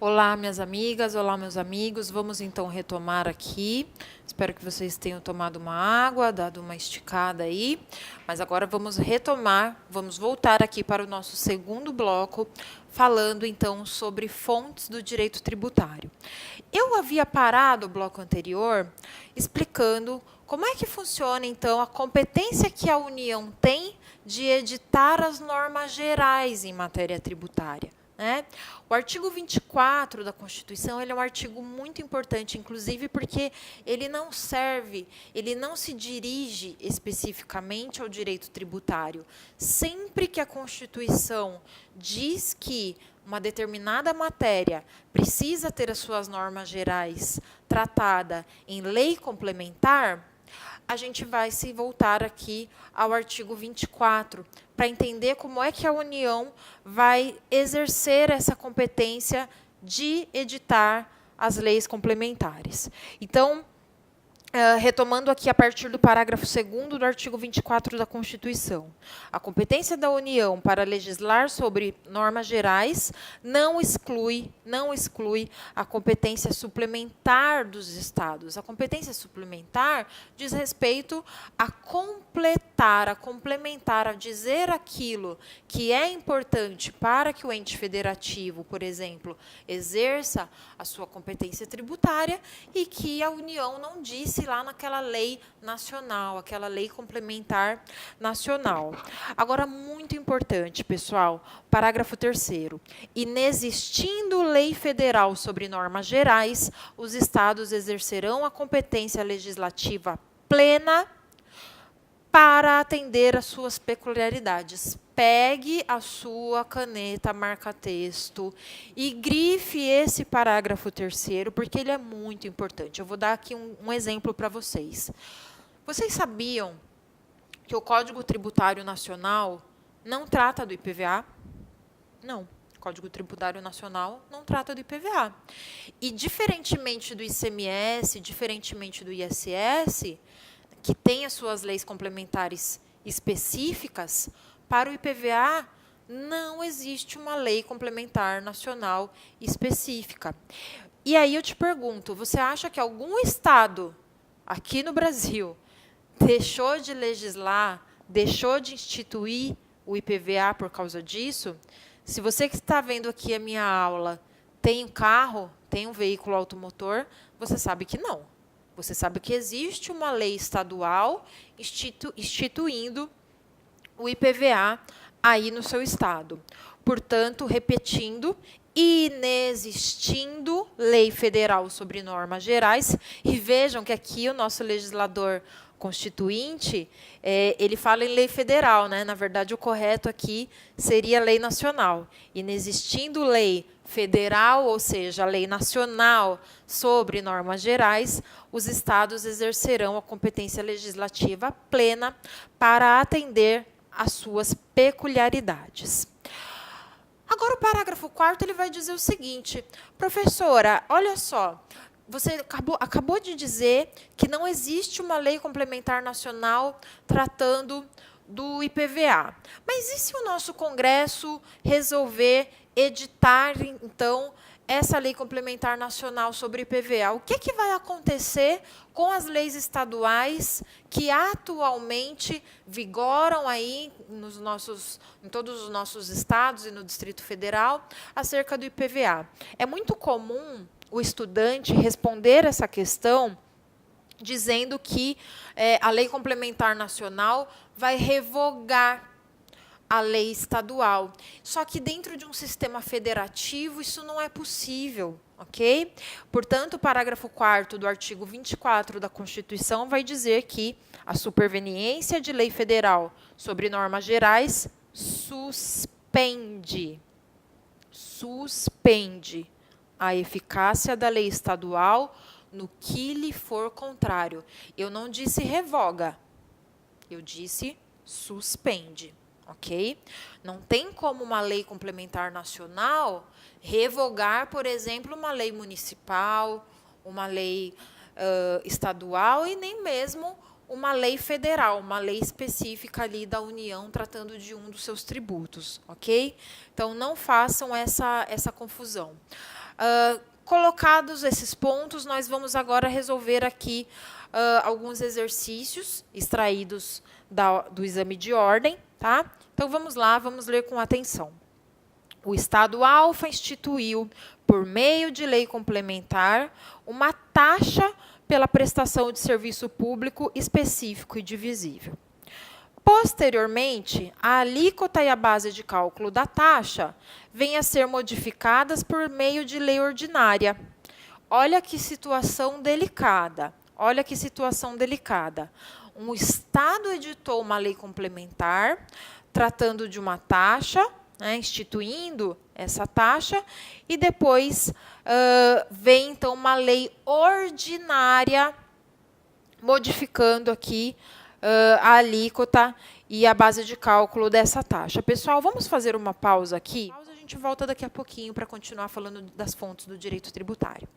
Olá, minhas amigas, olá, meus amigos. Vamos então retomar aqui. Espero que vocês tenham tomado uma água, dado uma esticada aí. Mas agora vamos retomar, vamos voltar aqui para o nosso segundo bloco, falando então sobre fontes do direito tributário. Eu havia parado o bloco anterior explicando como é que funciona então a competência que a União tem de editar as normas gerais em matéria tributária. O artigo 24 da Constituição ele é um artigo muito importante, inclusive porque ele não se dirige especificamente ao direito tributário. Sempre que a Constituição diz que uma determinada matéria precisa ter as suas normas gerais tratada em lei complementar, a gente vai se voltar aqui ao artigo 24, para entender como é que a União vai exercer essa competência de editar as leis complementares. Então, retomando aqui a partir do parágrafo 2º do artigo 24 da Constituição. A competência da União para legislar sobre normas gerais não exclui a competência suplementar dos Estados. A competência suplementar diz respeito a completar, a complementar, a dizer aquilo que é importante para que o ente federativo, por exemplo, exerça a sua competência tributária e que a União não disse lá naquela lei nacional, aquela lei complementar nacional. Agora, muito importante, pessoal, parágrafo 3º. Inexistindo lei federal sobre normas gerais, os Estados exercerão a competência legislativa plena para atender às suas peculiaridades. Pegue a sua caneta marca-texto e grife esse parágrafo 3º, porque ele é muito importante. Eu vou dar aqui um exemplo para vocês. Vocês sabiam que o Código Tributário Nacional não trata do IPVA? Não. O Código Tributário Nacional não trata do IPVA. E, diferentemente do ICMS, diferentemente do ISS, que tem as suas leis complementares específicas, para o IPVA não existe uma lei complementar nacional específica. E aí eu te pergunto, você acha que algum estado aqui no Brasil deixou de legislar, deixou de instituir o IPVA por causa disso? Se você que está vendo aqui a minha aula tem um carro, tem um veículo automotor, você sabe que não. Você sabe que existe uma lei estadual instituindo o IPVA aí no seu estado. Portanto, repetindo, inexistindo lei federal sobre normas gerais, e vejam que aqui o nosso legislador constituinte, ele fala em lei federal, né? Na verdade, o correto aqui seria lei nacional. Inexistindo lei federal, ou seja, a lei nacional sobre normas gerais, os estados exercerão a competência legislativa plena para atender às suas peculiaridades. Agora, o parágrafo 4º ele vai dizer o seguinte: professora, olha só, você acabou de dizer que não existe uma lei complementar nacional tratando do IPVA. Mas e se o nosso Congresso resolver editar, então, essa lei complementar nacional sobre IPVA? O que vai acontecer com as leis estaduais que atualmente vigoram aí em todos os nossos estados e no Distrito Federal acerca do IPVA? É muito comum o estudante responder essa questão dizendo que a lei complementar nacional vai revogar a lei estadual. Só que dentro de um sistema federativo isso não é possível, ok? Portanto, o parágrafo 4º do artigo 24 da Constituição vai dizer que a superveniência de lei federal sobre normas gerais suspende a eficácia da lei estadual no que lhe for contrário. Eu não disse revoga, eu disse suspende. Ok? Não tem como uma lei complementar nacional revogar, por exemplo, uma lei municipal, uma lei estadual e nem mesmo uma lei federal, uma lei específica ali da União tratando de um dos seus tributos, ok? Então, não façam essa confusão. Colocados esses pontos, nós vamos agora resolver aqui alguns exercícios extraídos do exame de ordem, tá? Então, vamos lá, vamos ler com atenção. O Estado alfa instituiu, por meio de lei complementar, uma taxa pela prestação de serviço público específico e divisível. Posteriormente, a alíquota e a base de cálculo da taxa vêm a ser modificadas por meio de lei ordinária. Olha que situação delicada. Olha que situação delicada. Um Estado editou uma lei complementar, tratando de uma taxa, né, instituindo essa taxa, e depois vem, então, uma lei ordinária modificando aqui a alíquota e a base de cálculo dessa taxa. Pessoal, vamos fazer uma pausa aqui? A gente volta daqui a pouquinho para continuar falando das fontes do direito tributário.